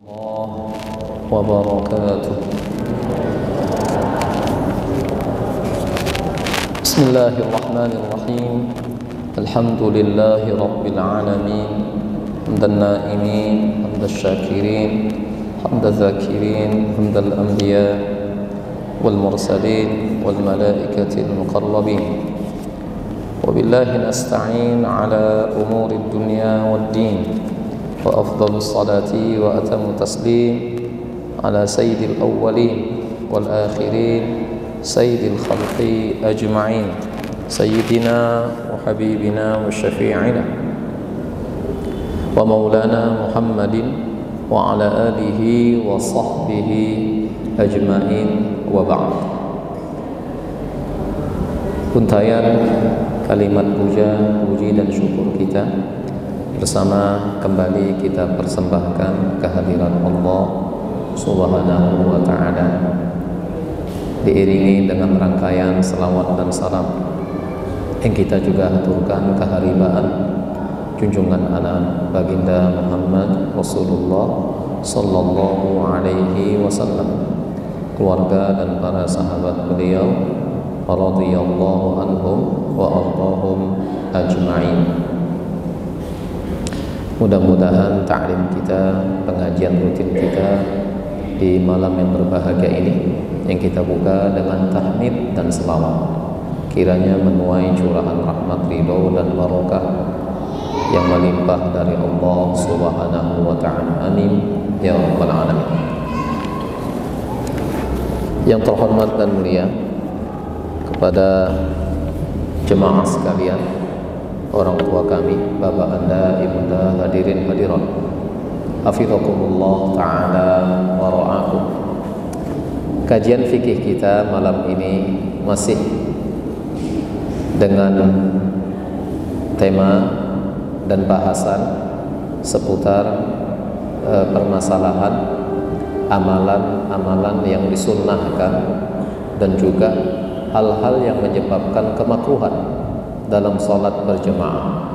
الله وبركاته. بسم الله الرحمن الرحيم. الحمد لله رب العالمين، حمد النائمين، حمد الشاكرين، حمد الذاكرين، حمد الأنبياء والمرسلين والملائكة المقربين. وبالله نستعين على أمور الدنيا والدين، وأفضل الصلاة وأتم التسليم على سيد الأولين والآخرين، سيد الخلق أجمعين، سيدنا وحبيبنا وشفيعنا ومولانا محمد وعلى آله وصحبه أجمعين، وبعد. Untayan kalimat puja, puji dan syukur kita bersama kembali kita persembahkan kehadiran Allah Subhanahu wa ta'ala, diiringi dengan rangkaian salawat dan salam yang kita juga haturkan keharibaan junjungan anak baginda Muhammad Rasulullah sallallahu alaihi wasallam, keluarga dan para sahabat beliau radhiyallahu anhum wa ardahum ajma'in. Mudah-mudahan ta'lim kita, pengajian rutin kita di malam yang berbahagia ini yang kita buka dengan tahmid dan selawat, kiranya menuai curahan rahmat, ridho dan barakah yang melimpah dari Allah Subhanahu wa ta'ala. Amin ya rabbal alamin. Yang terhormat dan mulia, kepada jemaah sekalian, orang tua kami, bapak anda, ibunda, hadirin hadirat, hafizakumullah ta'ala wa ra'akum. Kajian fikih kita malam ini masih dengan tema dan bahasan seputar permasalahan amalan-amalan yang disunnahkan dan juga hal-hal yang menyebabkan kemakruhan dalam sholat berjemaah.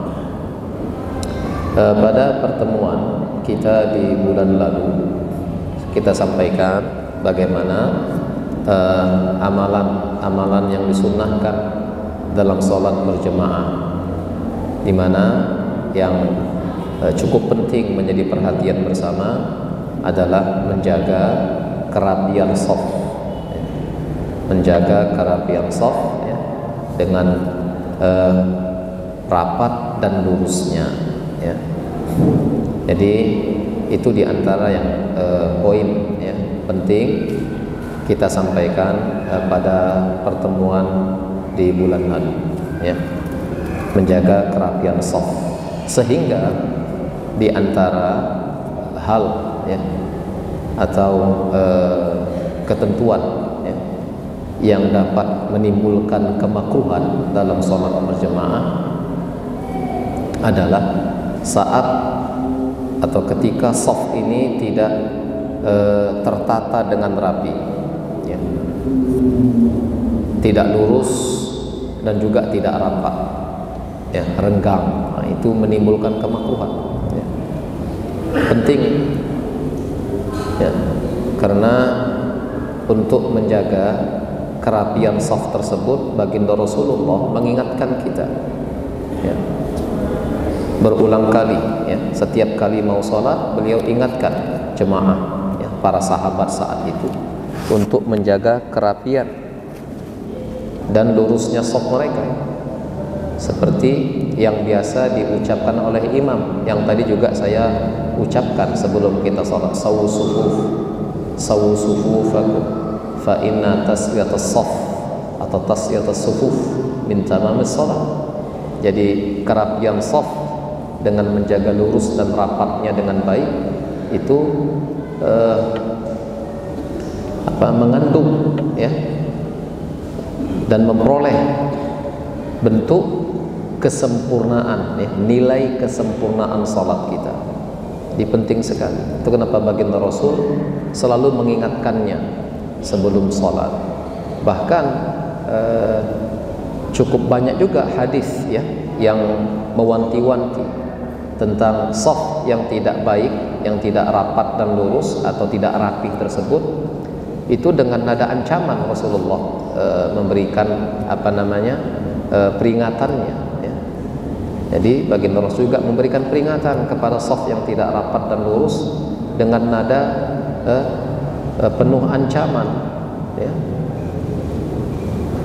Pada pertemuan kita di bulan lalu kita sampaikan bagaimana amalan-amalan yang disunnahkan dalam sholat berjemaah, di mana yang cukup penting menjadi perhatian bersama adalah menjaga kerapian shaf, menjaga kerapian shaf ya, dengan rapat dan lurusnya ya. Jadi itu diantara yang poin ya, penting kita sampaikan pada pertemuan di bulan lalu ya, menjaga kerapian shaf, sehingga diantara hal ya, atau ketentuan ya, yang dapat menimbulkan kemakruhan dalam sholat berjemaah adalah saat atau ketika shaf ini tidak tertata dengan rapi ya, tidak lurus dan juga tidak rapat ya, renggang. Nah, itu menimbulkan kemakruhan ya. Penting ya, karena untuk menjaga kerapian shaf tersebut, baginda Rasulullah mengingatkan kita ya, berulang kali ya, setiap kali mau sholat beliau ingatkan jemaah ya, para sahabat saat itu untuk menjaga kerapian dan lurusnya shaf mereka, seperti yang biasa diucapkan oleh imam yang tadi juga saya ucapkan sebelum kita sholat, sawu sufufakum fa inna taswiyatas shaf atau taswiyatas sufuf min tamamis shalah. Jadi kerapian shaf dengan menjaga lurus dan rapatnya dengan baik itu mengandung ya, dan memperoleh bentuk kesempurnaan ya, nilai kesempurnaan salat kita. Ini penting sekali. Itu kenapa baginda Rasul selalu mengingatkannya sebelum salat. Bahkan cukup banyak juga hadis ya yang mewanti-wanti tentang shaf yang tidak baik, yang tidak rapat dan lurus atau tidak rapi tersebut, itu dengan nada ancaman Rasulullah memberikan peringatannya, ya. Jadi baginda Rasul juga memberikan peringatan kepada shaf yang tidak rapat dan lurus dengan nada penuh ancaman, ya.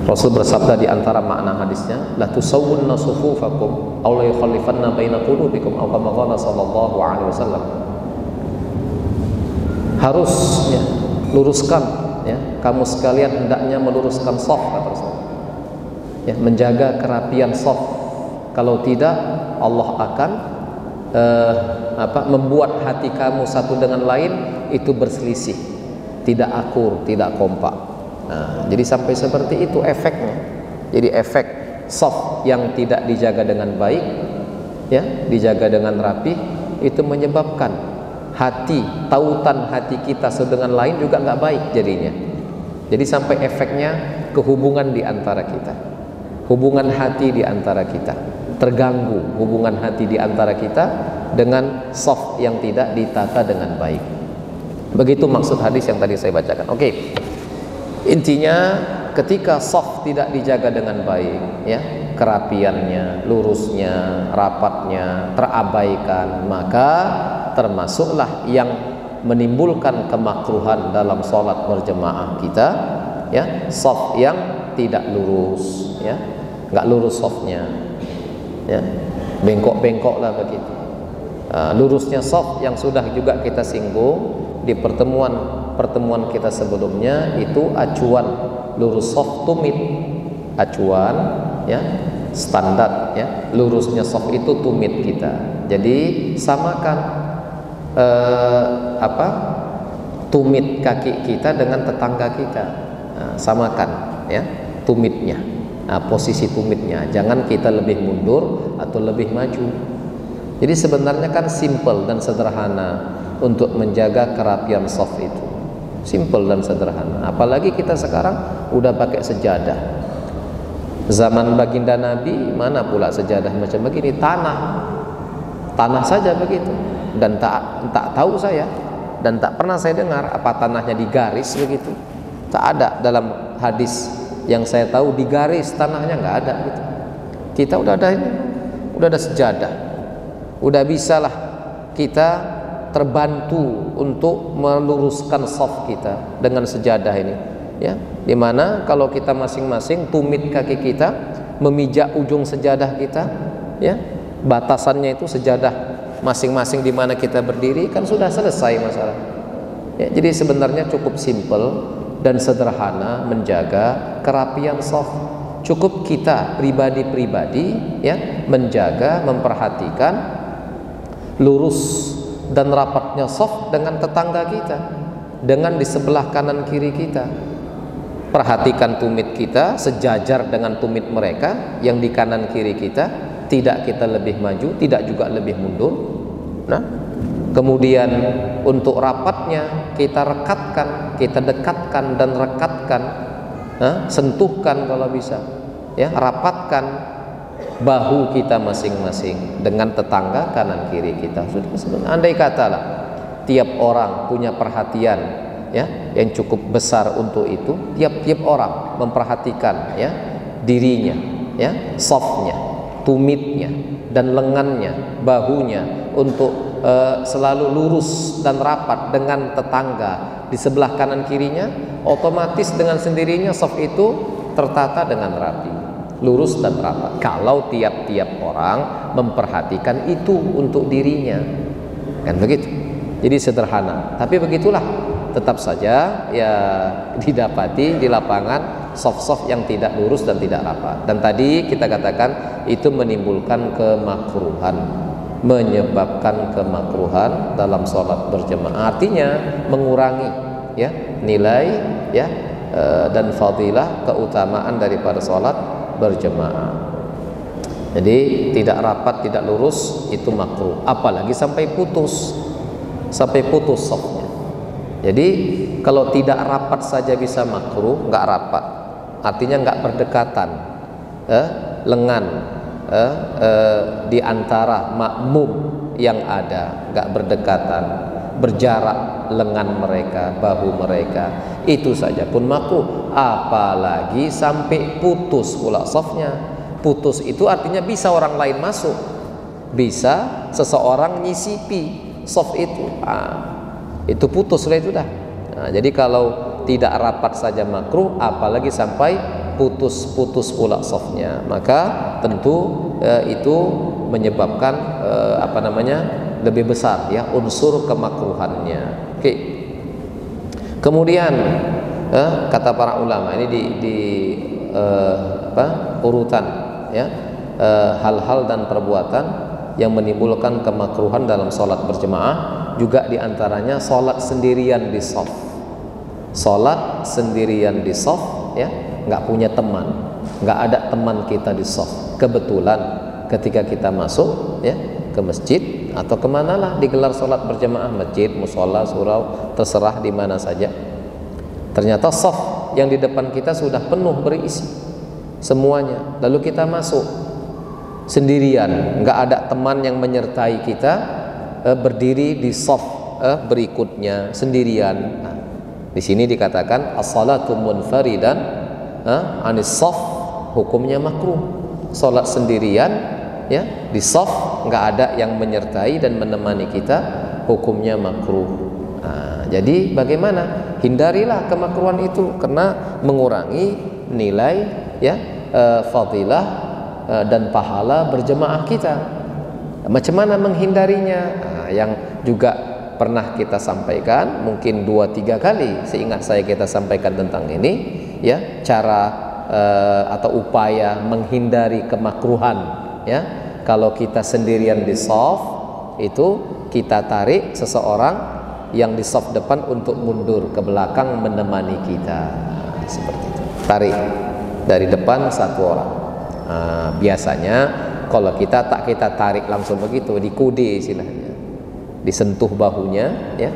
Rasul bersabda di antara makna hadisnya, la tusawwunna sufufakum aw la yukhallifanna baina qulubikum aw kama qala sallallahu alaihi wasallam. Harus, ya, luruskan, ya, kamu sekalian hendaknya meluruskan shaf, kata Rasul, ya, menjaga kerapian shaf. Kalau tidak, Allah akan membuat hati kamu satu dengan lain itu berselisih, tidak akur, tidak kompak. Nah, jadi sampai seperti itu efeknya. Jadi efek shaf yang tidak dijaga dengan baik, ya, dijaga dengan rapi, itu menyebabkan hati, tautan hati kita satu dengan lain juga nggak baik jadinya. Jadi sampai efeknya kehubungan di antara kita, hubungan hati di antara kita terganggu, hubungan hati di antara kita dengan shaf yang tidak ditata dengan baik. Begitu maksud hadis yang tadi saya bacakan. Oke. Intinya ketika shaf tidak dijaga dengan baik, ya, kerapiannya, lurusnya, rapatnya terabaikan, maka termasuklah yang menimbulkan kemakruhan dalam sholat berjemaah kita, ya, shaf yang tidak lurus, ya, nggak lurus shafnya, ya, bengkok-bengkok lah begitu. Lurusnya shaf yang sudah juga kita singgung di pertemuan kita sebelumnya, itu acuan lurus shaf tumit, acuan, ya, standar, ya, lurusnya shaf itu tumit kita. Jadi samakan tumit kaki kita dengan tetangga kita, samakan, ya, tumitnya, posisi tumitnya, jangan kita lebih mundur atau lebih maju. Jadi sebenarnya kan simple dan sederhana untuk menjaga kerapian shaf itu, simple dan sederhana. Apalagi kita sekarang udah pakai sejadah. Zaman baginda Nabi mana pula sejadah macam begini, tanah saja begitu. Dan tak tahu saya, dan tak pernah saya dengar apa tanahnya digaris begitu. Tak ada dalam hadis yang saya tahu digaris tanahnya, nggak ada gitu. Kita udah ada ini, udah ada sejadah, udah bisalah kita terbantu untuk meluruskan shaf kita dengan sejadah ini, ya, dimana kalau kita masing-masing tumit kaki kita memijak ujung sejadah kita, ya, batasannya itu sejadah masing-masing di mana kita berdiri, kan sudah selesai masalah, ya. Jadi sebenarnya cukup simple dan sederhana menjaga kerapian shaf. Cukup kita pribadi-pribadi, ya, menjaga, memperhatikan lurus dan rapatnya shaf dengan tetangga kita, dengan di sebelah kanan kiri kita. Perhatikan tumit kita sejajar dengan tumit mereka yang di kanan kiri kita, tidak kita lebih maju, tidak juga lebih mundur. Nah, kemudian untuk rapatnya kita rekatkan, kita dekatkan dan rekatkan, sentuhkan kalau bisa, ya, rapatkan bahu kita masing-masing dengan tetangga kanan kiri kita. Sudah, andai katalah tiap orang punya perhatian, ya, yang cukup besar untuk itu, tiap-tiap orang memperhatikan, ya, dirinya, ya, shafnya, tumitnya dan lengannya, bahunya untuk selalu lurus dan rapat dengan tetangga di sebelah kanan kirinya, otomatis dengan sendirinya shaf itu tertata dengan rapi, lurus dan rapat. Kalau tiap-tiap orang memperhatikan itu untuk dirinya, kan begitu. Jadi sederhana, tapi begitulah. Tetap saja, ya, didapati di lapangan shaf-shaf yang tidak lurus dan tidak rapat. Dan tadi kita katakan itu menimbulkan kemakruhan, menyebabkan kemakruhan dalam sholat berjemaah. Artinya mengurangi, ya, nilai, ya, dan fadilah, keutamaan daripada sholat berjemaah. Jadi tidak rapat, tidak lurus itu makruh, apalagi sampai putus shafnya. Jadi kalau tidak rapat saja bisa makruh, nggak rapat artinya nggak berdekatan lengan di antara makmum yang ada, nggak berdekatan, berjarak lengan mereka, bahu mereka, itu saja pun makruh. Apalagi sampai putus pula softnya. Putus itu artinya bisa orang lain masuk, bisa seseorang nyisipi soft itu, itu putus lah itu dah. Jadi kalau tidak rapat saja makruh, apalagi sampai putus pula softnya, maka tentu itu menyebabkan lebih besar ya unsur kemakruhannya. Oke. Kemudian kata para ulama ini di urutan ya, hal-hal dan perbuatan yang menimbulkan kemakruhan dalam sholat berjemaah, juga diantaranya sholat sendirian di shaf. Sholat sendirian di shaf ya, nggak punya teman, nggak ada teman kita di shaf. Kebetulan ketika kita masuk ya ke masjid atau kemana lah digelar sholat berjemaah, masjid, musola, surau, terserah di mana saja. Ternyata shaf yang di depan kita sudah penuh berisi semuanya, lalu kita masuk sendirian, nggak ada teman yang menyertai kita, berdiri di shaf berikutnya sendirian. Nah, di sini dikatakan as-salatu munfaridan anis shaf, hukumnya makruh. Salat sendirian ya di shaf, nggak ada yang menyertai dan menemani kita, hukumnya makruh. Nah, jadi bagaimana? Hindarilah kemakruhan itu karena mengurangi nilai ya fadilah dan pahala berjemaah kita. Macam mana menghindarinya? Nah, yang juga pernah kita sampaikan mungkin 2-3 kali, seingat saya kita sampaikan tentang ini ya, cara atau upaya menghindari kemakruhan ya. Kalau kita sendirian di shaf itu, kita tarik seseorang yang di shaf depan untuk mundur ke belakang menemani kita, seperti itu. Tarik dari depan satu orang. Biasanya kalau kita tarik langsung begitu, dikude istilahnya, disentuh bahunya ya,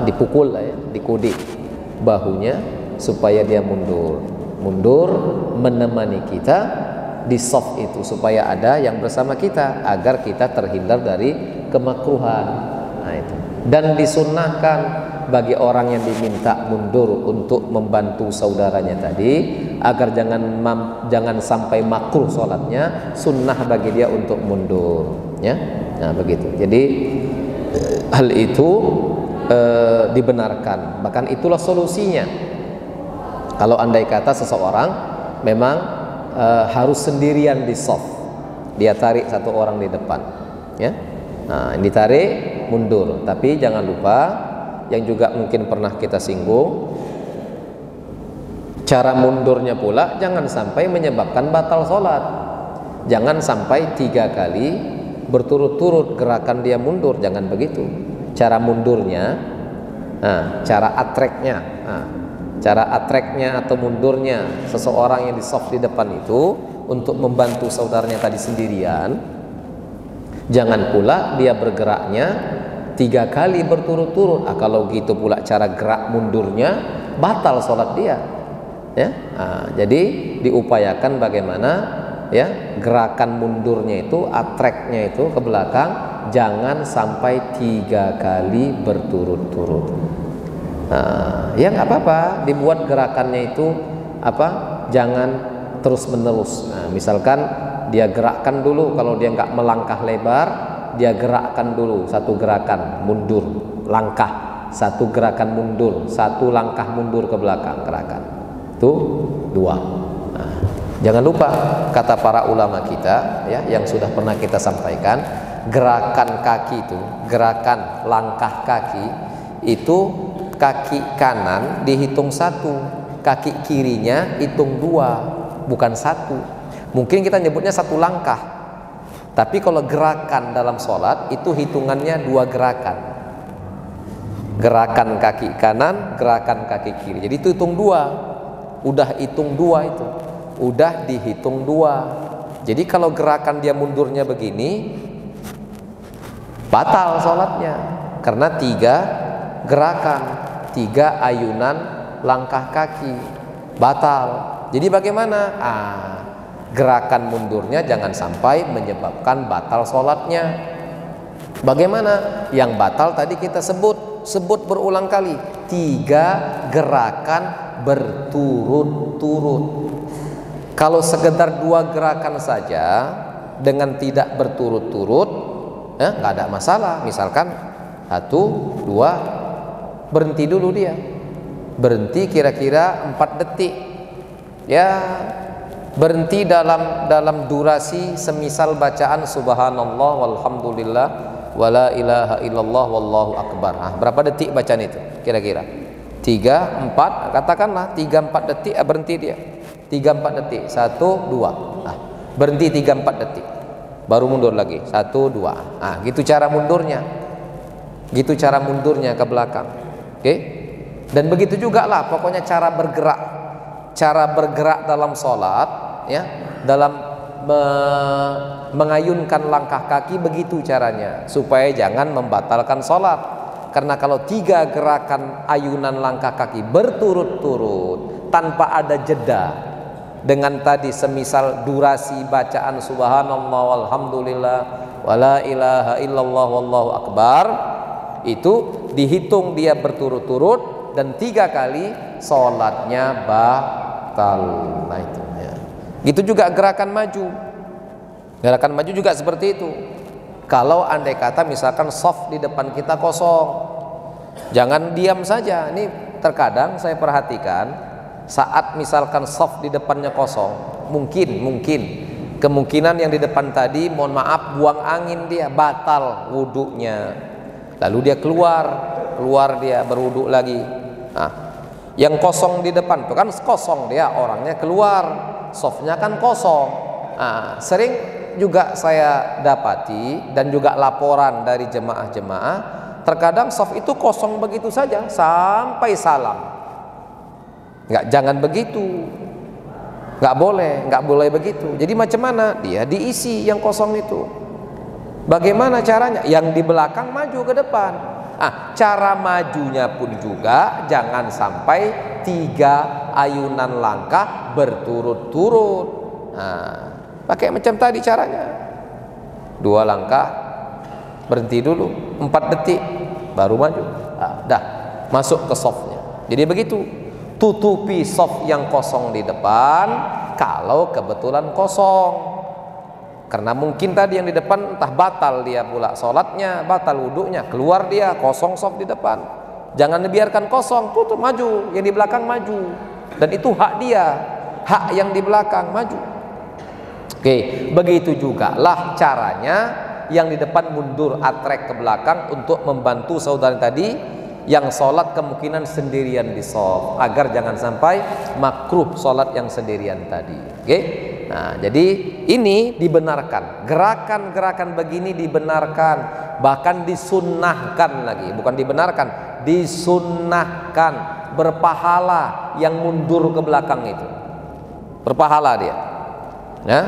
dipukul lah ya, dikude bahunya supaya dia mundur menemani kita di shaf itu, supaya ada yang bersama kita agar kita terhindar dari kemakruhan. Nah, itu. Dan disunnahkan bagi orang yang diminta mundur untuk membantu saudaranya tadi, agar jangan sampai makruh sholatnya, sunnah bagi dia untuk mundur ya. Nah begitu. Jadi hal itu dibenarkan, bahkan itulah solusinya. Kalau andai kata seseorang memang harus sendirian di shaf, dia tarik satu orang di depan ya. Nah, ditarik mundur, tapi jangan lupa yang juga mungkin pernah kita singgung, cara mundurnya pula jangan sampai menyebabkan batal sholat. Jangan sampai 3 kali berturut-turut gerakan dia mundur, jangan begitu. Cara mundurnya, cara atreknya atau mundurnya seseorang yang di shaf di depan itu untuk membantu saudaranya tadi sendirian. Jangan pula dia bergeraknya 3 kali berturut-turut. Kalau gitu pula cara gerak mundurnya, batal sholat dia ya. Jadi diupayakan bagaimana ya gerakan mundurnya itu, atreknya itu ke belakang, jangan sampai 3 kali berturut-turut. Ya nggak apa-apa, dibuat gerakannya itu jangan terus menerus. Misalkan dia gerakkan dulu, kalau dia nggak melangkah lebar, dia gerakkan dulu satu gerakan mundur, langkah, satu gerakan mundur, satu langkah mundur ke belakang, gerakan itu 2. Jangan lupa kata para ulama kita ya, yang sudah pernah kita sampaikan, gerakan kaki itu, gerakan langkah kaki itu, kaki kanan dihitung 1, kaki kirinya hitung 2, bukan 1. Mungkin kita nyebutnya 1 langkah, tapi kalau gerakan dalam sholat itu hitungannya 2 gerakan. Gerakan kaki kanan, gerakan kaki kiri. Jadi itu hitung 2. Udah hitung 2 itu, udah dihitung 2. Jadi kalau gerakan dia mundurnya begini, batal sholatnya, karena 3 gerakan, 3 ayunan langkah kaki, batal. Jadi bagaimana? gerakan mundurnya jangan sampai menyebabkan batal sholatnya. Bagaimana? Yang batal tadi kita sebut berulang kali, 3 gerakan berturut-turut. Kalau sekedar 2 gerakan saja dengan tidak berturut-turut, nggak ada masalah. Misalkan 1, 2, berhenti dulu dia, berhenti kira-kira 4 detik, ya berhenti dalam durasi semisal bacaan subhanallah walhamdulillah wala ilaha illallah wallahu akbar. Berapa detik bacaan itu kira-kira? 3, 4, katakanlah 3-4 detik, berhenti dia 3-4 detik, 1, 2, berhenti 3-4 detik, baru mundur lagi 1, 2. Gitu cara mundurnya, gitu cara mundurnya ke belakang. Oke? Dan begitu juga lah pokoknya cara bergerak dalam sholat, ya, dalam mengayunkan langkah kaki, begitu caranya supaya jangan membatalkan sholat. Karena kalau 3 gerakan ayunan langkah kaki berturut-turut tanpa ada jeda dengan tadi semisal durasi bacaan subhanallah walhamdulillah wala ilaha illallah wallahu akbar, itu dihitung dia berturut-turut dan 3 kali sholatnya batal. Nah itu ya. Gitu juga gerakan maju. Gerakan maju juga seperti itu. Kalau andai kata misalkan shaf di depan kita kosong, jangan diam saja. Ini terkadang saya perhatikan saat misalkan shaf di depannya kosong, mungkin kemungkinan yang di depan tadi, mohon maaf, buang angin dia, batal wudunya. Lalu dia keluar dia berwudu lagi. Yang kosong di depan itu kan kosong, dia orangnya keluar, shafnya kan kosong. Sering juga saya dapati dan juga laporan dari jemaah-jemaah, terkadang shaf itu kosong begitu saja sampai salam. Jangan begitu, nggak boleh begitu. Jadi macam mana dia diisi yang kosong itu? Bagaimana caranya? Yang di belakang maju ke depan. Cara majunya pun juga jangan sampai 3 ayunan langkah berturut-turut. Pakai macam tadi caranya, 2 langkah, berhenti dulu 4 detik, baru maju. Dah masuk ke shafnya. Jadi begitu, tutupi shaf yang kosong di depan kalau kebetulan kosong. Karena mungkin tadi yang di depan entah batal dia pula sholatnya, batal wudhunya, keluar dia, kosong shaf di depan. Jangan dibiarkan kosong, tutup, maju, yang di belakang maju. Dan itu hak dia, hak yang di belakang maju. Oke, begitu juga lah caranya yang di depan mundur atrek ke belakang untuk membantu saudara tadi yang sholat kemungkinan sendirian di shaf, agar jangan sampai makruh sholat yang sendirian tadi. Oke? Nah, jadi ini dibenarkan, gerakan-gerakan begini dibenarkan, bahkan disunnahkan lagi, bukan dibenarkan, disunnahkan, berpahala yang mundur ke belakang itu, berpahala dia, ya,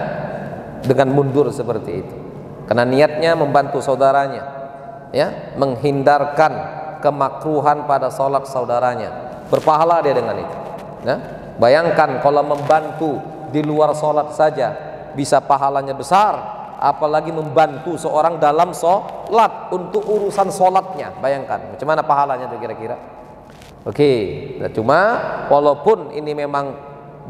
dengan mundur seperti itu, karena niatnya membantu saudaranya, ya, menghindarkan kemakruhan pada sholat saudaranya, berpahala dia dengan itu. Ya, bayangkan kalau membantu di luar sholat saja bisa pahalanya besar, apalagi membantu seorang dalam sholat untuk urusan sholatnya. Bayangkan macam mana pahalanya itu kira-kira. Oke, nah, cuma walaupun ini memang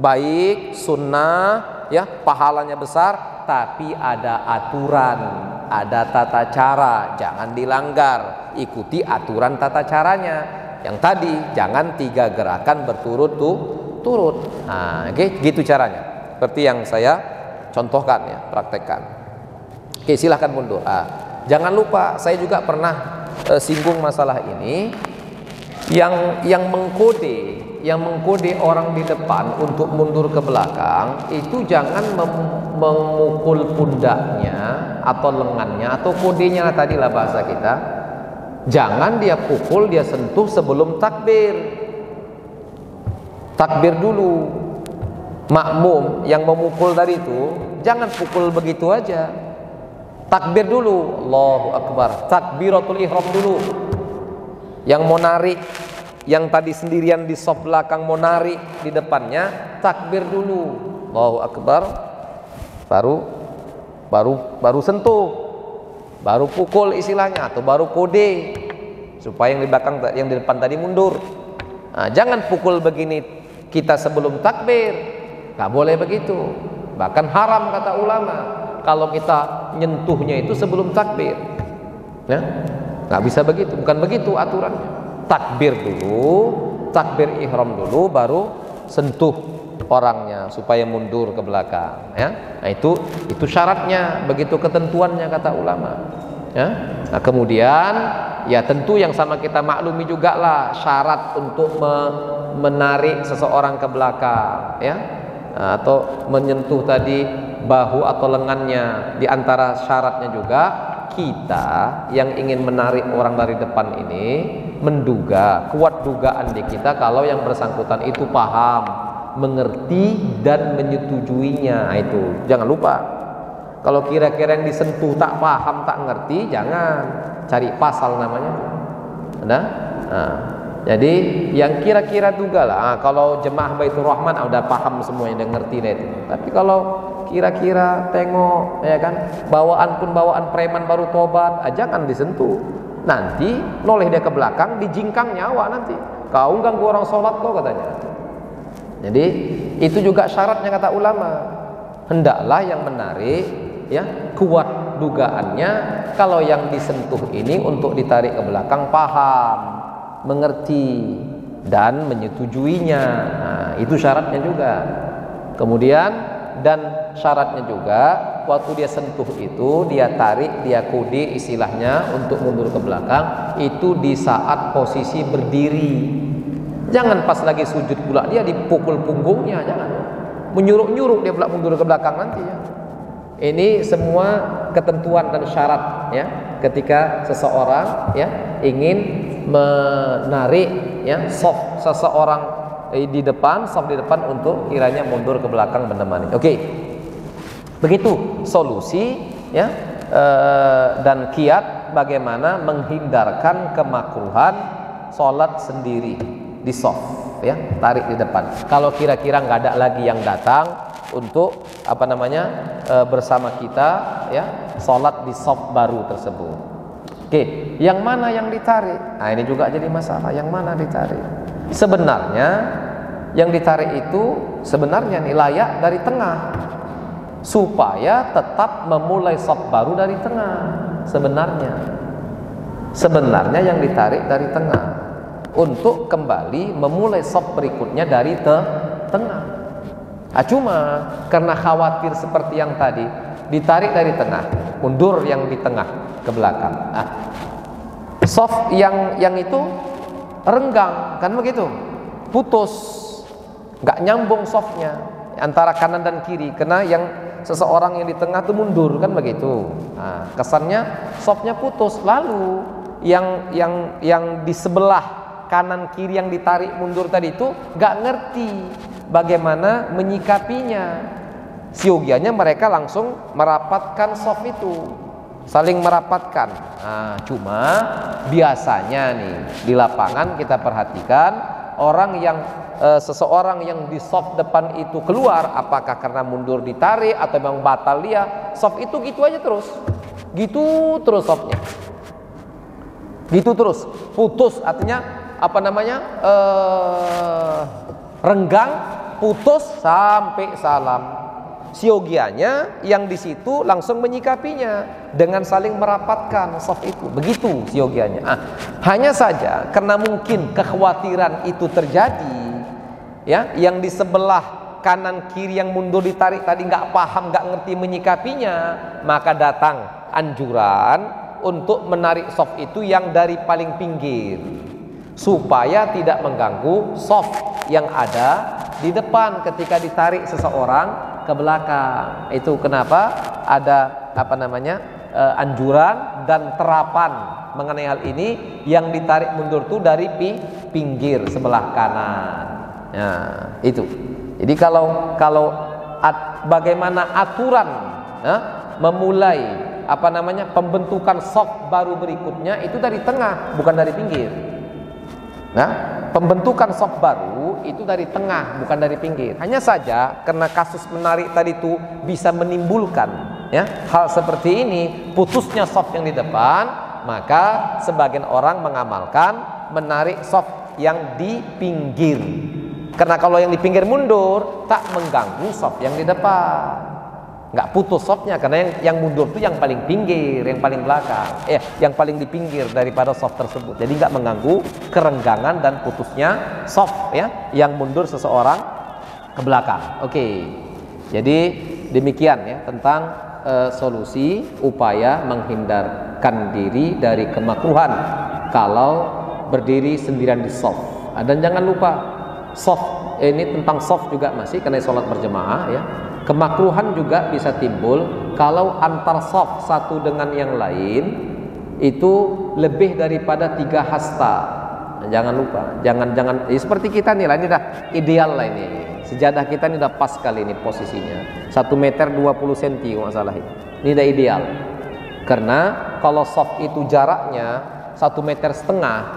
baik, sunnah, ya, pahalanya besar, tapi ada aturan, ada tata cara, jangan dilanggar. Ikuti aturan tata caranya. Yang tadi jangan 3 gerakan berturut-turut. Oke, gitu caranya. Seperti yang saya contohkan, ya, praktekkan. Oke, silahkan mundur. Jangan lupa, saya juga pernah singgung masalah ini. Yang mengkode orang di depan untuk mundur ke belakang itu jangan memukul pundaknya atau lengannya atau kodenya tadi lah bahasa kita. Jangan dia pukul, dia sentuh sebelum takbir. Takbir dulu. Makmum yang memukul tadi itu jangan pukul begitu aja. Takbir dulu, Allahu Akbar, takbiratul ihram dulu. Yang mau narik, yang tadi sendirian di shaf belakang mau narik di depannya, takbir dulu, Allahu Akbar, baru sentuh, baru pukul istilahnya, atau baru kode supaya yang di belakang, yang di depan tadi mundur. Nah, jangan pukul begini kita sebelum takbir, nggak boleh begitu. Bahkan haram kata ulama kalau kita nyentuhnya itu sebelum takbir. Ya, nggak bisa begitu, bukan begitu aturannya. Takbir dulu, takbir ihram dulu, baru sentuh orangnya supaya mundur ke belakang. Ya, nah itu syaratnya, begitu ketentuannya kata ulama. Ya, nah kemudian ya tentu yang sama kita maklumi juga lah syarat untuk menarik seseorang ke belakang, ya, atau menyentuh tadi bahu atau lengannya. Di antara syaratnya juga kita yang ingin menarik orang dari depan ini menduga, kuat dugaan di kita kalau yang bersangkutan itu paham, mengerti dan menyetujuinya. Nah, itu jangan lupa. Kalau kira-kira yang disentuh tak paham, tak ngerti, jangan cari pasal namanya. Nah, jadi yang kira-kira juga lah. Kalau jemaah Baitur Rahman udah paham semuanya, udah ngerti deh itu. Tapi kalau kira-kira tengok, ya kan, bawaan pun bawaan preman baru tobat, jangan disentuh. Nanti noleh dia ke belakang, dijingkang nyawa nanti. Kau ganggu orang sholat kok katanya. Jadi itu juga syaratnya kata ulama. Hendaklah yang menarik, ya, kuat dugaannya kalau yang disentuh ini untuk ditarik ke belakang paham, mengerti dan menyetujuinya. Nah, itu syaratnya juga. Kemudian dan syaratnya juga waktu dia sentuh itu, dia tarik, dia kode istilahnya untuk mundur ke belakang itu di saat posisi berdiri. Jangan pas lagi sujud pula dia dipukul punggungnya, jangan. Menyuruh-nyuruh dia pula mundur ke belakang nanti, ya. Ini semua ketentuan dan syarat, ya, ketika seseorang, ya, ingin menarik, ya, soft seseorang di depan, soft di depan untuk kiranya mundur ke belakang menemani. Oke. Begitu solusi, ya, dan kiat bagaimana menghindarkan kemakruhan sholat sendiri di soft, ya, tarik di depan. Kalau kira-kira nggak ada lagi yang datang untuk bersama kita, ya, sholat di soft baru tersebut. Oke, yang mana yang ditarik? Nah, ini juga jadi masalah. Yang mana ditarik? Sebenarnya yang ditarik itu sebenarnya nih layak dari tengah, supaya tetap memulai soft baru dari tengah. Sebenarnya yang ditarik dari tengah untuk kembali memulai soft berikutnya dari tengah. Cuma karena khawatir seperti yang tadi, ditarik dari tengah, mundur yang di tengah ke belakang. Soft yang itu renggang, kan begitu, putus, nggak nyambung softnya antara kanan dan kiri, karena yang seseorang yang di tengah itu mundur, kan begitu. Kesannya softnya putus. Lalu yang di sebelah kanan kiri yang ditarik mundur tadi itu nggak ngerti bagaimana menyikapinya. Siogianya mereka langsung merapatkan soft itu, saling merapatkan. Cuma biasanya nih di lapangan kita perhatikan orang yang seseorang yang di soft depan itu keluar, apakah karena mundur ditarik atau memang batal dia, soft itu gitu aja terus, gitu terus softnya, gitu terus, putus, artinya renggang, putus sampai salam. Siogianya yang di situ langsung menyikapinya dengan saling merapatkan soft itu. Begitu siogianya. Hanya saja karena mungkin kekhawatiran itu terjadi, ya, yang di sebelah kanan kiri yang mundur ditarik tadi nggak paham, nggak ngerti menyikapinya, maka datang anjuran untuk menarik soft itu yang dari paling pinggir, supaya tidak mengganggu soft yang ada di depan ketika ditarik seseorang ke belakang. Itu kenapa ada anjuran dan terapan mengenai hal ini, yang ditarik mundur itu dari pinggir sebelah kanan. Itu. Jadi kalau bagaimana aturan, memulai pembentukan soft baru berikutnya itu dari tengah, bukan dari pinggir. pembentukan saf baru itu dari tengah, bukan dari pinggir. Hanya saja karena kasus menarik tadi itu bisa menimbulkan ya hal seperti ini, putusnya saf yang di depan, maka sebagian orang mengamalkan menarik saf yang di pinggir. Karena kalau yang di pinggir mundur tak mengganggu saf yang di depan. Nggak putus safnya, karena yang mundur itu yang paling pinggir, yang paling belakang, yang paling di pinggir daripada saf tersebut. Jadi nggak mengganggu kerenggangan dan putusnya saf ya, yang mundur seseorang ke belakang. Oke. Jadi demikian ya tentang solusi upaya menghindarkan diri dari kemakruhan kalau berdiri sendirian di saf. Dan jangan lupa saf ini tentang saf juga masih karena sholat berjemaah ya. Kemakruhan juga bisa timbul kalau antar saf satu dengan yang lain itu lebih daripada 3 hasta. Jangan lupa, jangan ya seperti kita nih lah, ini dah ideal lah ini. Sejadah kita ini udah pas kali ini posisinya 1 meter 20 cm kalau nggak salah ini udah ideal. Karena kalau saf itu jaraknya 1,5 meter,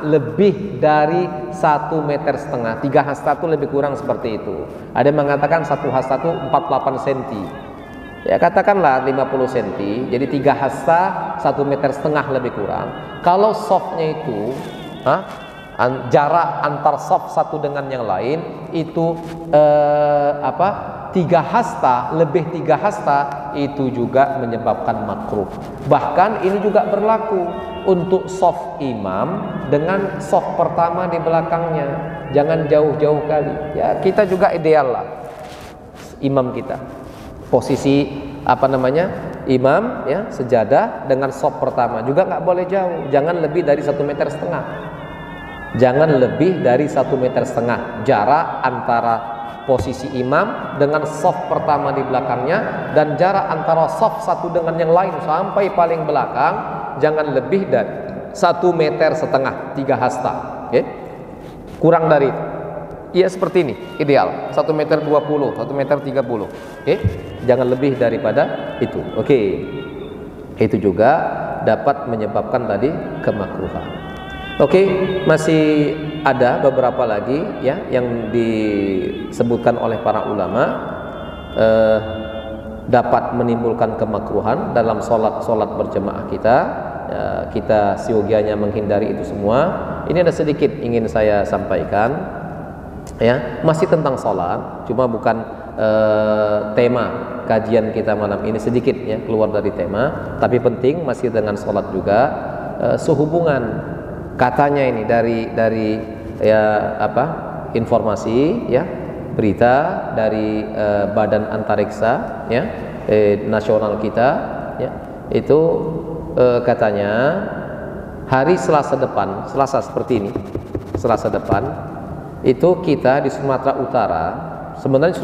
lebih dari 1,5 meter, 3 hasta itu lebih kurang seperti itu. Ada yang mengatakan 1 hasta itu 48 cm. Ya katakanlah 50 cm, jadi 3 hasta 1,5 meter lebih kurang. Kalau safnya itu jarak antar saf satu dengan yang lain itu 3 hasta, lebih 3 hasta, itu juga menyebabkan makruh. Bahkan ini juga berlaku untuk saf imam dengan saf pertama di belakangnya. Jangan jauh-jauh kali. Ya, kita juga ideal lah imam kita. Posisi imam ya, sejadah dengan saf pertama juga nggak boleh jauh. Jangan lebih dari 1,5 meter. Jangan lebih dari 1,5 meter jarak antara posisi imam dengan saf pertama di belakangnya, dan jarak antara saf satu dengan yang lain sampai paling belakang jangan lebih dari 1,5 meter, 3 hasta. Kurang dari itu. Iya seperti ini ideal 1,20 meter, 1,30 meter. Jangan lebih daripada itu. Itu juga dapat menyebabkan tadi kemakruhan. Masih ada beberapa lagi ya yang disebutkan oleh para ulama dapat menimbulkan kemakruhan dalam sholat berjemaah kita. Kita siogianya menghindari itu semua. Ini ada sedikit ingin saya sampaikan ya, masih tentang sholat, cuma bukan tema kajian kita malam ini, sedikit ya keluar dari tema, tapi penting masih dengan sholat juga. Sehubungan katanya ini dari informasi ya, berita dari Badan Antariksa ya nasional kita ya, itu katanya hari Selasa depan, Selasa seperti ini, Selasa depan itu kita di Sumatera Utara, sebenarnya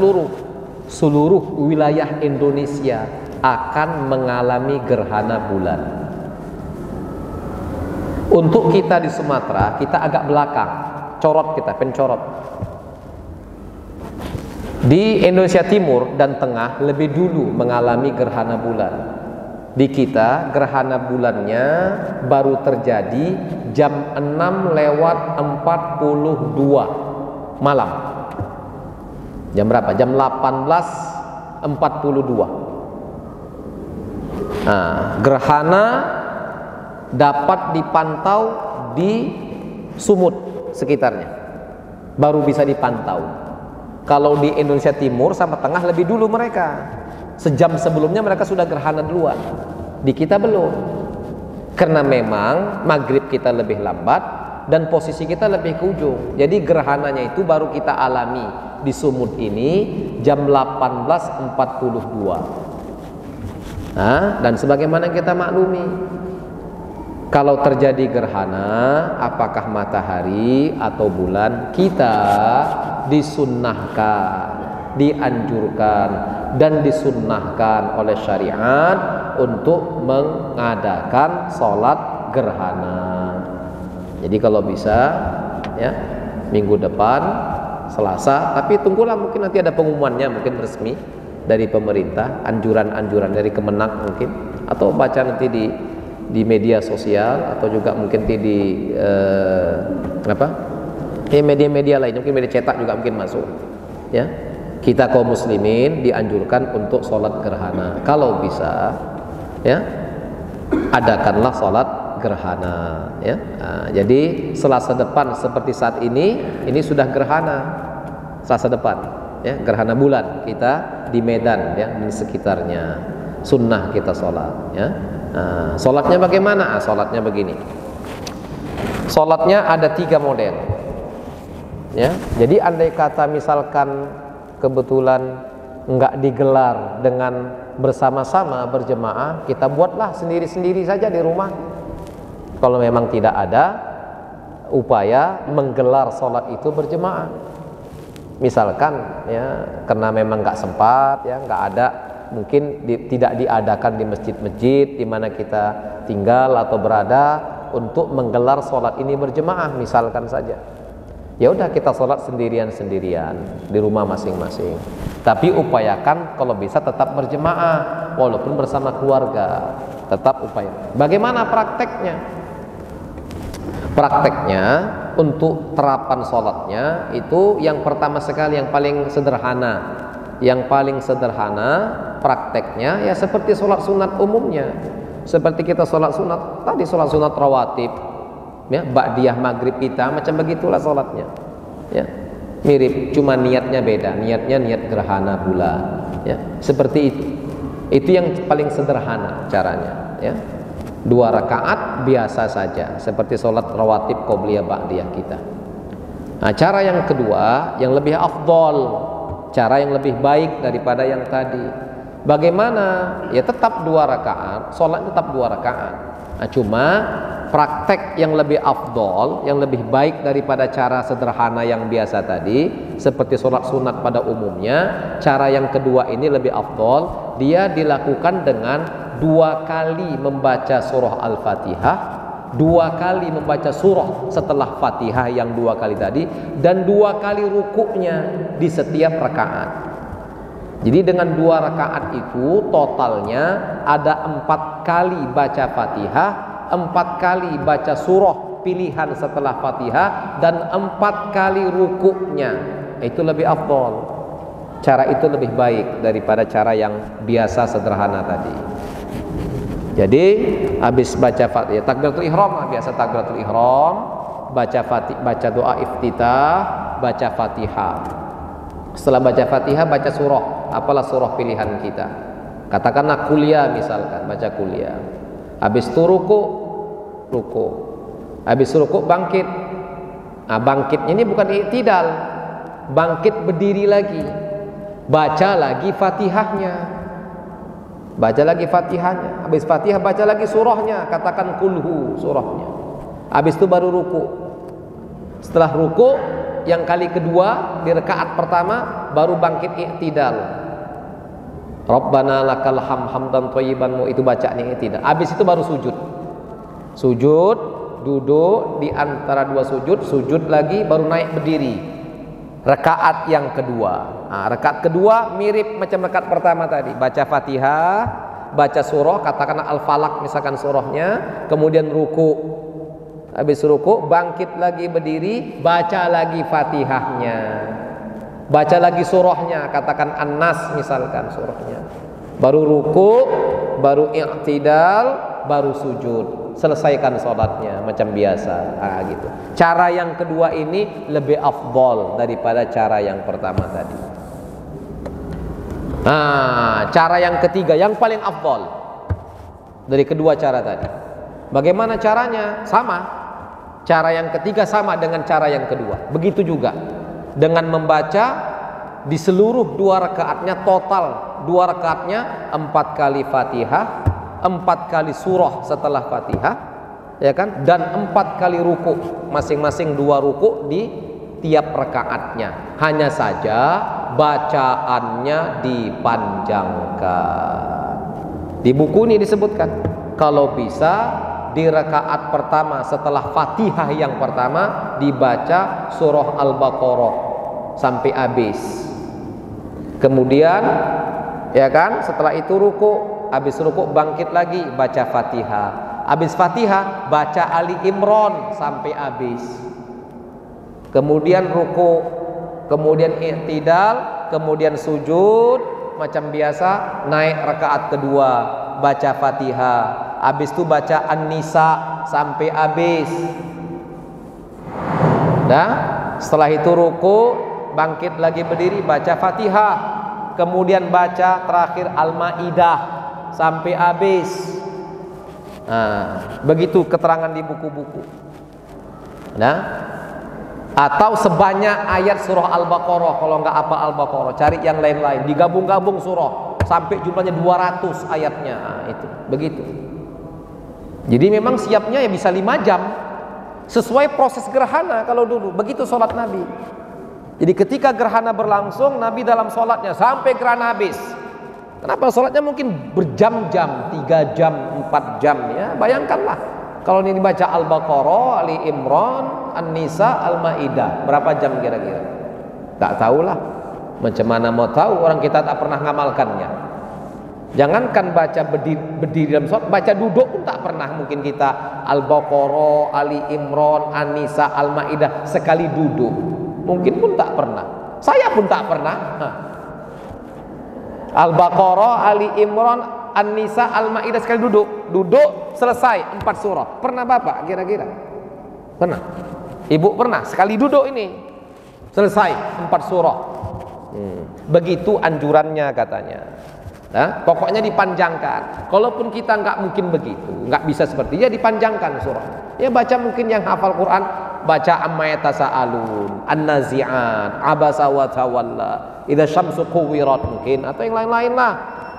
seluruh wilayah Indonesia akan mengalami gerhana bulan. Untuk kita di Sumatera, kita agak belakang, pencorot. Di Indonesia Timur dan Tengah lebih dulu mengalami gerhana bulan. Di kita gerhana bulannya baru terjadi jam 6:42 malam. Jam berapa? Jam 18:42. Gerhana dapat dipantau di Sumut sekitarnya, baru bisa dipantau. Kalau di Indonesia Timur sama Tengah lebih dulu mereka, sejam sebelumnya mereka sudah gerhana duluan. Di kita belum, karena memang maghrib kita lebih lambat dan posisi kita lebih ke ujung. Jadi gerhananya itu baru kita alami di Sumut ini jam 18:42. Dan sebagaimana kita maklumi, kalau terjadi gerhana, apakah matahari atau bulan, kita disunnahkan, dianjurkan dan disunnahkan oleh syariat untuk mengadakan sholat gerhana. Jadi kalau bisa ya minggu depan Selasa, tapi tunggulah mungkin nanti ada pengumumannya mungkin resmi dari pemerintah, anjuran-anjuran dari Kemenak mungkin, atau baca nanti di media sosial, atau juga mungkin di media-media lain, mungkin media cetak juga mungkin masuk. Ya, kita kaum muslimin dianjurkan untuk sholat gerhana. Kalau bisa, ya, adakanlah sholat gerhana. Ya, jadi Selasa depan seperti saat ini sudah gerhana. Selasa depan, ya, gerhana bulan kita di Medan, ya, di sekitarnya. Sunnah kita sholat. Ya, sholatnya bagaimana? Sholatnya begini. Sholatnya ada 3 model. Ya, jadi andai kata misalkan kebetulan enggak digelar dengan bersama-sama berjemaah, kita buatlah sendiri-sendiri saja di rumah. Kalau memang tidak ada upaya menggelar sholat itu berjemaah, misalkan, ya, karena memang enggak sempat, ya, enggak ada, mungkin tidak diadakan di masjid-masjid di mana kita tinggal atau berada untuk menggelar sholat ini berjemaah, misalkan saja. Ya udah, kita sholat sendirian-sendirian di rumah masing-masing. Tapi upayakan kalau bisa tetap berjemaah, walaupun bersama keluarga, tetap upaya. Bagaimana prakteknya? Prakteknya untuk terapan sholatnya itu yang pertama sekali, yang paling sederhana. Yang paling sederhana prakteknya ya seperti sholat sunat umumnya. Seperti kita sholat sunat tadi, sholat sunat rawatib, ya, ba'diyah maghrib kita, macam begitulah sholatnya, ya, mirip, cuma niatnya beda, niatnya niat gerhana bulan, ya, seperti itu yang paling sederhana caranya, ya, 2 rakaat biasa saja seperti sholat rawatib qobliyah ba'diyah kita. Nah, cara yang kedua yang lebih afdol, cara yang lebih baik daripada yang tadi. Bagaimana? Ya tetap 2 rakaat, sholat tetap 2 rakaat. Nah, cuma praktek yang lebih afdol, yang lebih baik daripada cara sederhana yang biasa tadi, seperti sholat sunat pada umumnya, cara yang kedua ini lebih afdol. Dia dilakukan dengan 2 kali membaca surah Al-Fatihah, 2 kali membaca surah setelah Fatihah yang 2 kali tadi, dan 2 kali rukuknya di setiap rakaat. Jadi dengan 2 rakaat itu totalnya ada 4 kali baca Fatihah, 4 kali baca surah pilihan setelah Fatihah, dan 4 kali rukuknya. Itu lebih afdol. Cara itu lebih baik daripada cara yang biasa sederhana tadi. Jadi habis baca Fatihah, takbiratul ihram, biasa takbiratul ihram, baca doa iftitah, baca Fatihah. Setelah baca Fatihah, baca surah, apalah surah pilihan kita. Katakanlah kuliah misalkan, baca kuliah. Habis itu ruku. Habis ruku bangkit. Nah, bangkitnya ini bukan i'tidal. Bangkit berdiri lagi. Baca lagi Fatihahnya. Baca lagi Fatihahnya. Habis Fatihah baca lagi surahnya, katakan kulhu surahnya. Habis itu baru ruku. Setelah ruku yang kali kedua di rakaat pertama baru bangkit i'tidal. Rabbana lakal hamdan thayyiban, itu bacanya i'tidal. Habis itu baru sujud. Sujud, duduk di antara 2 sujud, sujud lagi baru naik berdiri. Rakaat yang kedua. Nah, rakaat kedua mirip macam rakaat pertama tadi. Baca Fatihah, baca surah, katakanlah Al-Falaq misalkan surahnya, kemudian ruku. Habis ruku bangkit lagi berdiri, baca lagi Fatihahnya, baca lagi surahnya, katakan An-Nas misalkan surahnya, baru ruku, baru i'tidal, baru sujud, selesaikan sholatnya macam biasa. Nah, gitu. Cara yang kedua ini lebih afdol daripada cara yang pertama tadi. Nah, cara yang ketiga yang paling afdol dari kedua cara tadi. Bagaimana caranya? Sama. Cara yang ketiga sama dengan cara yang kedua. Begitu juga dengan membaca di seluruh 2 rakaatnya, total 2 rakaatnya 4 kali Fatihah, 4 kali surah setelah Fatihah, ya kan? Dan 4 kali ruku, masing-masing 2 ruku di tiap rakaatnya. Hanya saja bacaannya dipanjangkan. Di buku ini disebutkan kalau bisa di rakaat pertama setelah Fatihah yang pertama dibaca surah Al-Baqarah sampai habis. Kemudian, ya kan, setelah itu ruku, habis ruku bangkit lagi baca Fatihah. Habis Fatihah baca Ali Imran sampai habis. kemudian ruku, kemudian i'tidal, kemudian sujud macam biasa, naik rakaat kedua, baca Fatihah, habis itu baca An-Nisa sampai habis. Nah, setelah itu ruku, bangkit lagi berdiri, baca Fatihah, kemudian baca terakhir Al-Maidah sampai habis. Nah, begitu keterangan di buku-buku. Nah, atau sebanyak ayat surah Al-Baqarah. Kalau nggak apa Al-Baqarah, cari yang lain-lain, digabung-gabung surah sampai jumlahnya 200 ayatnya. Nah, itu begitu. Jadi memang siapnya ya bisa 5 jam sesuai proses gerhana. Kalau dulu begitu sholat Nabi. Jadi ketika gerhana berlangsung, Nabi dalam sholatnya sampai gerhana habis. Kenapa? Sholatnya mungkin berjam-jam, 3 jam, 4 jam ya. Bayangkanlah kalau ini dibaca Al-Baqarah, Ali Imran, An-Nisa, Al-Maidah, berapa jam kira-kira? Tak tahulah. Macam mana mau tahu, orang kita tak pernah ngamalkannya. Jangankan baca berdiri dalam sholat, baca duduk pun tak pernah mungkin kita. Al-Baqarah, Ali Imran, An-Nisa, Al-Maidah sekali duduk mungkin pun tak pernah. Saya pun tak pernah. Al-Baqarah, Ali Imran, An-Nisa, Al-Maidah sekali duduk. Duduk selesai 4 surah. Pernah Bapak kira-kira? Pernah? Ibu pernah? Sekali duduk ini selesai 4 surah. Begitu anjurannya katanya. Nah, pokoknya dipanjangkan. Kalaupun kita nggak mungkin begitu, nggak bisa seperti ya, dipanjangkan surah. Ya baca mungkin yang hafal Quran, baca Amma Yatasaalun, An-Nazi'at, Abasa wa Tawalla, Idza Syamsu Kuwirat mungkin, atau yang lain-lain lah.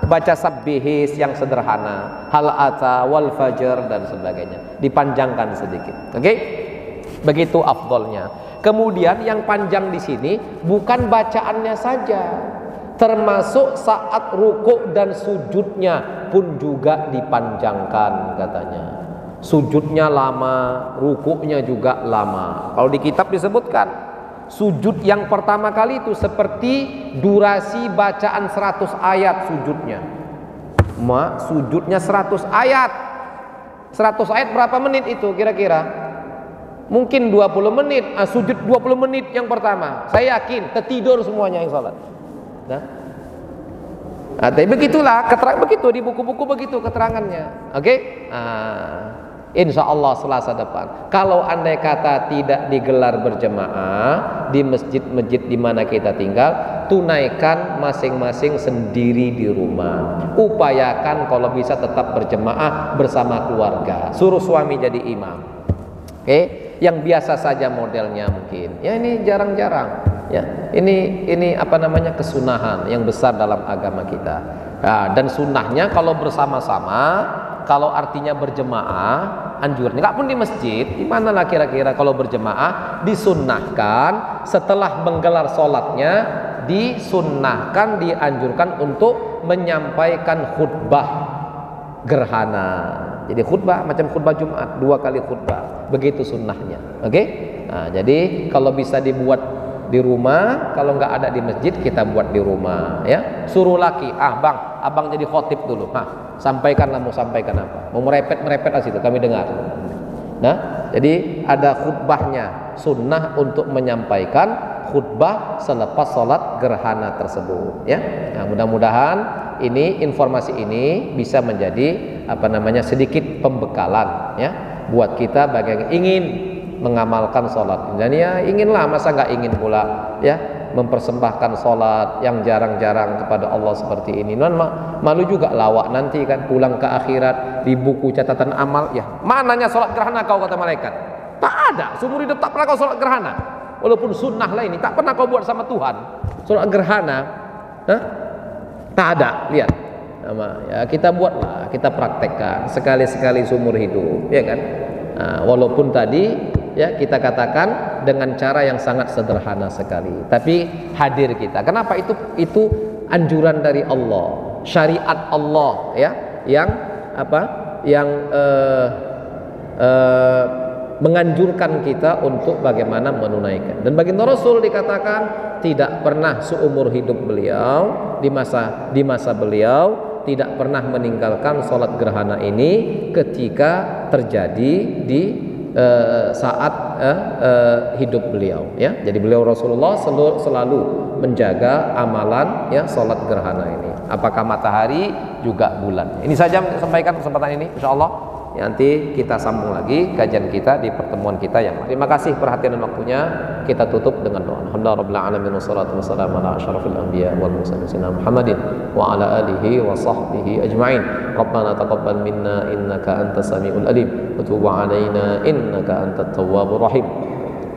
Baca Sabbihis yang sederhana, Hal Ata, Wal Fajr dan sebagainya. Dipanjangkan sedikit. Oke? Begitu afdolnya. Kemudian yang panjang di sini bukan bacaannya saja, termasuk saat rukuk dan sujudnya pun juga dipanjangkan katanya. Sujudnya lama, rukuknya juga lama. Kalau di kitab disebutkan sujud yang pertama kali itu seperti durasi bacaan 100 ayat sujudnya. Sujudnya 100 ayat. 100 ayat berapa menit itu kira-kira? Mungkin 20 menit. Sujud 20 menit yang pertama. Saya yakin tertidur semuanya yang salat. Nah, tapi begitulah keterangan, begitu di buku-buku begitu keterangannya. Oke? Insya Allah Selasa depan, kalau andai kata tidak digelar berjemaah di masjid-masjid di mana kita tinggal, tunaikan masing-masing sendiri di rumah. Upayakan kalau bisa tetap berjemaah bersama keluarga. Suruh suami jadi imam. Oke? Yang biasa saja modelnya mungkin. Ya ini jarang-jarang. Ya, ini apa namanya, kesunahan yang besar dalam agama kita. Nah, dan sunnahnya kalau bersama-sama, kalau artinya berjemaah, anjurannya nggak pun di masjid, di mana lah kira-kira kalau berjemaah disunnahkan setelah menggelar sholatnya, disunnahkan, dianjurkan untuk menyampaikan khutbah gerhana. Jadi khutbah macam khutbah Jumat, 2 kali khutbah, begitu sunnahnya. Oke? Nah, jadi kalau bisa dibuat di rumah, kalau nggak ada di masjid kita buat di rumah, ya. Suruh laki, bang, abang jadi khotib dulu, sampaikanlah, mau sampaikan apa, mau merepet lah situ, kami dengar. Nah, jadi ada khutbahnya, sunnah untuk menyampaikan khutbah selepas sholat gerhana tersebut, ya. Nah, mudah-mudahan ini informasi ini bisa menjadi apa namanya, sedikit pembekalan, ya, buat kita bagi yang ingin mengamalkan sholat. Dan ya inginlah, masa nggak ingin pula, ya, mempersembahkan sholat yang jarang-jarang kepada Allah seperti ini. Malu juga lawak nanti kan, pulang ke akhirat di buku catatan amal, ya mananya sholat gerhana kau, kata malaikat. Tak ada, seumur hidup tak pernah kau sholat gerhana. Walaupun sunnah lah ini, tak pernah kau buat sama Tuhan. Sholat gerhana, tak ada. Lihat, ya kita buatlah, kita praktekkan sekali-sekali seumur hidup, ya kan. Nah, walaupun tadi ya kita katakan dengan cara yang sangat sederhana sekali, tapi hadir kita. Kenapa? Itu anjuran dari Allah, syariat Allah, ya, yang apa? Yang menganjurkan kita untuk bagaimana menunaikan. Dan baginda Rasul dikatakan tidak pernah seumur hidup beliau, di masa beliau tidak pernah meninggalkan sholat gerhana ini ketika terjadi di saat hidup beliau, ya. Jadi beliau Rasulullah selalu menjaga amalan, ya, sholat gerhana ini. Apakah matahari juga bulan. Ini saja sampaikan kesempatan ini, insyaallah. Ya, nanti kita sambung lagi kajian kita di pertemuan kita yang lain. Terima kasih perhatian dan waktunya. Kita tutup dengan doa. Alhamdulillahirabbil alamin wassalatu wassalamu ala asyrafil anbiya wal mursalin sayyidina Muhammadin wa ala alihi wa sahbihi ajma'in. Rabbana taqabbal minna innaka antas samiul alim wa tub 'alaina innaka antat tawwabur rahim.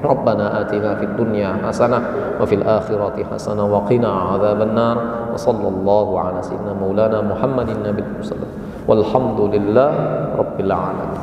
Rabbana atina fid dunya hasanah wa fil akhirati hasanah wa qina adzabannar. Wa sallallahu ala sayyidina maulana Muhammadin nabiyil mursalin. Walhamdulillah rabbil alamin.